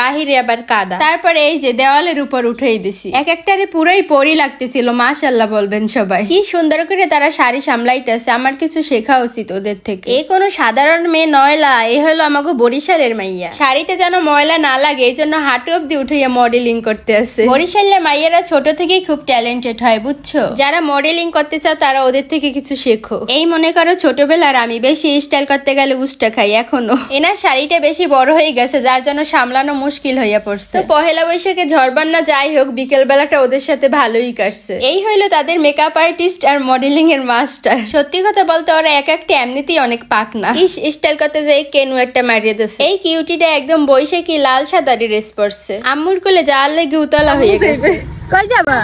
বাহিরে আবার কাদা। তারপরে এই যে দেওয়ালের উপর উঠেই দিছি। এক একটারে পুরাই পরি লাগতেছিল, মাশাআল্লাহ বলবেন সবাই। কি সুন্দর করে তারা শাড়ি সামলাইতেছে, আমার কিছু শেখা উচিত ওদের থেকে। এই কোনো সাধারণ মেয়ে নয়লা, এই হলো আমাকে বরিশালের মাইয়া। শাড়িতে যেন ময়লা না লাগে এই জন্য হাঁটু অব্দি উঠাইয়া মডেলিং করতে আছে। বরিশালের মাইয়ারা ছোট থেকেই খুব ট্যালেন্টেড হয়, বুঝছো? যারা মডেলিং করতে চাও তারা ওদের থেকে কিছু শেখো। এই মনে করো ছোটবেলার আমি বেশি স্টাইল করতে গেলে উষ্টা খাই এখনো। এনার শাড়িটা বেশি বড় হয়ে গেছে যার জন্য সামলানো মুশকিল হইয়া পড়ছে। তো পহেলা বৈশাখে ঝড়বার না যাই হোক, বিকেল বেলাটা ওদের সাথে ভালোই কাটছে। এই হইলো তাদের মেকআপ আর্টিস্ট আর মডেলিং এর মাস্টার। সত্যি কথা বলতে ওরা এক একটা এমনিতেই অনেক পাক না। স্টাইল করতে যাই কেনু একটা মারিয়ে দিচ্ছে। এই কিউটিটা একদম বৈশাখী লাল সাদা ড্রেস পরছে। আম্মুর কোলে যাওয়ার লেগে উতলা হয়ে গেছে। কই যাবা?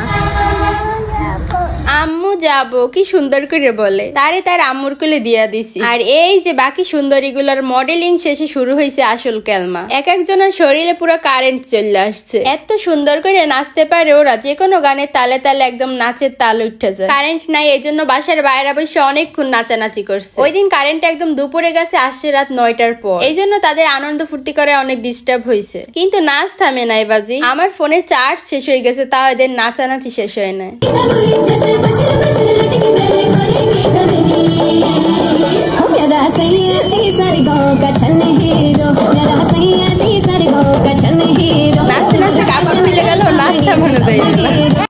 আম্মু যাবো, কি সুন্দর করে বলে। তারে তার আম্মুর কোলে দিয়া দিছি। আর এই যে বাকি সুন্দরীগুলোর মডেলিং শেষে শুরু হয়েছে আসল কেলমা। এক একজনের শরীরে পুরো কারেন্ট চলে আসছে। এত সুন্দর করে নাচতে পারে ওরা, যে কোনো গানের তালে তালে একদম নাচের তাল উঠে যায়। কারেন্ট নাই এই জন্য বাসার বাইরে বসে অনেকক্ষণ নাচানাচি করছে। ওই দিন কারেন্ট একদম দুপুরে গেছে, আসছে রাত 9টার পর। এই জন্য তাদের আনন্দ ফুর্তি করে অনেক ডিস্টার্ব হয়েছে। কিন্তু নাচ থামে নাই বাজি। আমার ফোনের চার্জ শেষ হয়ে গেছে, তাও এদের নাচানাচি শেষ হয় না। নাচতে নাচতে কাপড় মিলে গেল, নাচতে মনে যায়।